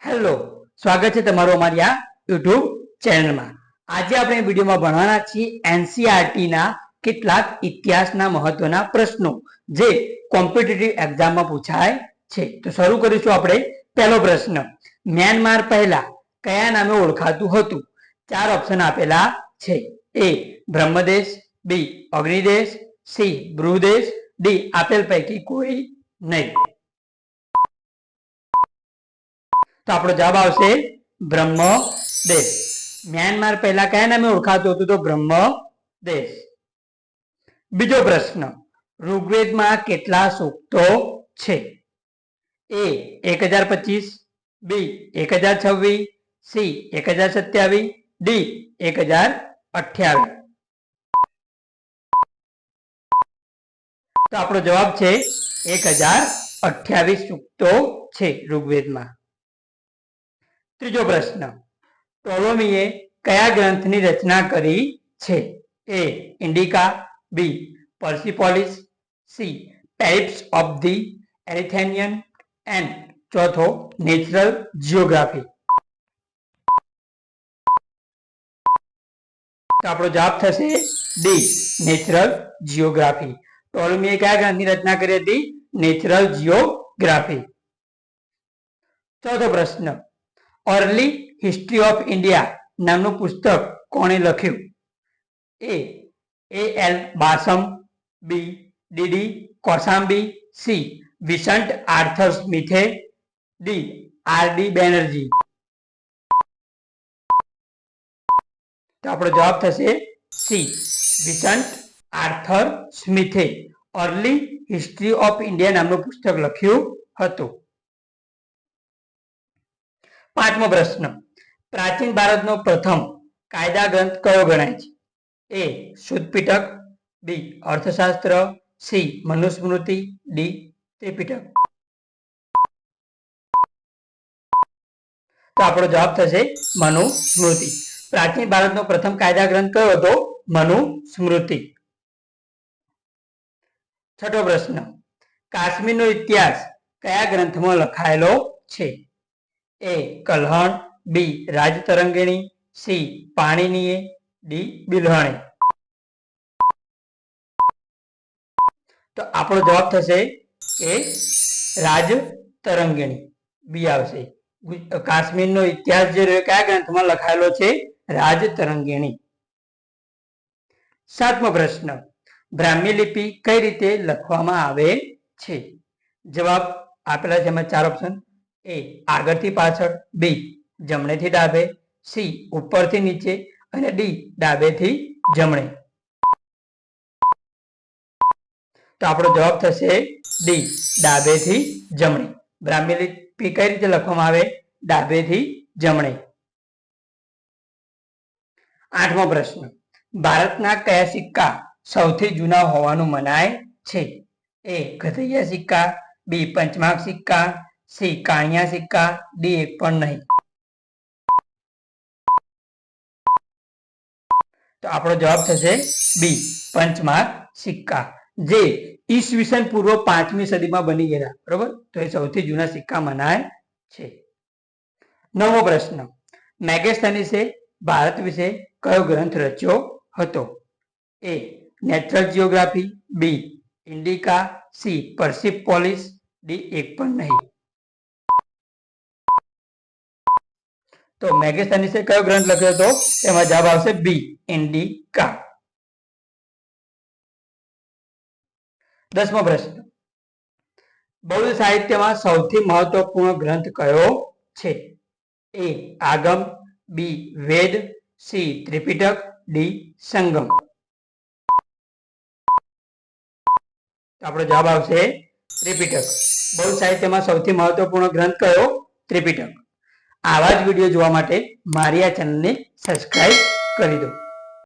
Hello, સ્વાગત છે તમારું અમારી આ યુટ્યુબ ચેનલમાં। આજે આપણે વિડીયોમાં ભણવાના છીએ એનસીઈઆરટી ના કેટલાક ઇતિહાસના મહત્વના પ્રશ્નો જે કોમ્પિટિટિવ એક્ઝામમાં પૂછાય છે। તો શરૂ કરીશું આપણે પહેલો પ્રશ્ન। મ્યાનમાર પહેલા કયા નામે ઓળખાતું હતું? ચાર ઓપ્શન આપેલા છે। એ બ્રહ્મદેશ, બી અગ્નિદેશ, સી બૃહદેશ, ડી આપેલ પૈકી કોઈ નહીં। तो आपणो जवाब आवशे ब्रह्मदेश। म्यांमार पहला क्या नामे ओळखातो हतो? तो ब्रह्मदेश। बीजो प्रश्न, ऋग्वेद में केटला सूक्तो छे? ए 1025, बी 1026, सी 1027, डी 1028। तो आपणो जवाब छे 1028 सूक्तो छे ऋग्वेद में। त्रीजो प्रश्न, टोलोमीए कया ग्रंथनी रचना करी छे? A Indica, B Persepolis, C types of the Erythraean and चौथो नेचरल जियोग्राफी। तो आपणो जवाब थशे डी नेचरल जियोग्राफी। टोलोमीए कया ग्रंथनी रचना करी हती? Natural geography. चौथो प्रश्न, अर्ली हिस्ट्री ऑफ इंडिया नामनु पुस्तक कोणे लख्યું? A L Basham, B D Kosambi, C Vincent Arthur स्मिथे, डी आर डी बेनर्जी। तो आपणो जवाब थशे सी विसंट आर्थर स्मिथे अर्ली हिस्ट्री ऑफ इंडिया नामनु पुस्तक लख्યું હતું। पांचमो प्रश्न, प्राचीन भारत नो प्रथम कायदा ग्रंथ कयो गणाय छे? ए शुद्धपिटक, बी अर्थशास्त्र, सी मनुस्मृति, डी त्रिपिटक। तो आपणो जवाब थशे मनुस्मृति। प्राचीन भारत नो प्रथम कायदा ग्रंथ कयो हतो? मनुस्मृति। छठो प्रश्न, काश्मीर नो इतिहास कया ग्रंथमां लखायेलो छे? ए कल्हण, बी राजतरंगिणी, सी पाणिनीय, डी बिल्हणी। तो आपणो जवाब थशे ए राजतरंगिणी, बी आवशे। काश्मीर नो इतिहास जे कया ग्रंथमां लखायेलो छे? राजतरंगिणी। सातमो प्रश्न, ब्राह्मी लिपि कई रीते लखवामां आवे छे? जवाब आपेला छे एमां चार ऑप्शन। ए आगळथी पाछळ, बी जमणेथी डाबे, सी उपरथी नीचे અને डी डाबेथी जमणे। तो આપણો જવાબ થશે डी डाबेथी जमणे। ब्राह्मी लिपि कई रीते लखवामां आवे? डाबेथी जमणे। आठमो प्रश्न, भारतना कया सिक्का सौथी जूना होવાનું મનાય છે? ए गधैया सिक्का, बी पंचमार्क सिक्का, सी काणिया सिक्का, डी एक पण नहीं। तो आपणो जवाब थशे बी पंचमार्क सिक्का, जे ईसवीसन पूर्व 5મી સદીમાં બની ગયેલા। बरोबर, तो ये સૌથી જૂના સિક્કા મનાય છે। નવમો પ્રશ્ન, મેગેસ્થનીસે ભારત વિશે કયો ગ્રંથ રચ્યો હતો? ए नेचरल जियोग्राफी, बी इंडिका, सी पर्सिपोलिस, डी एक पण नहीं। तो मेगेस्थनीसे कयो ग्रंथ लख्यो तो एमां जवाब आवशे बी इंडिका। 10मो प्रश्न, बौद्ध साहित्यमां सौथी महत्वपूर्ण ग्रंथ कयो छे? ए आगम, बी वेद, सी त्रिपिटक, डी संगम। तो आपणो जवाब आवशे त्रिपिटक। बौद्ध साहित्यमां सौथी महत्वपूर्ण ग्रंथ कयो? त्रिपिटक। आवा ज विडियो जोवा माटे मारी आ चेनलने सब्सक्राइब करी दो।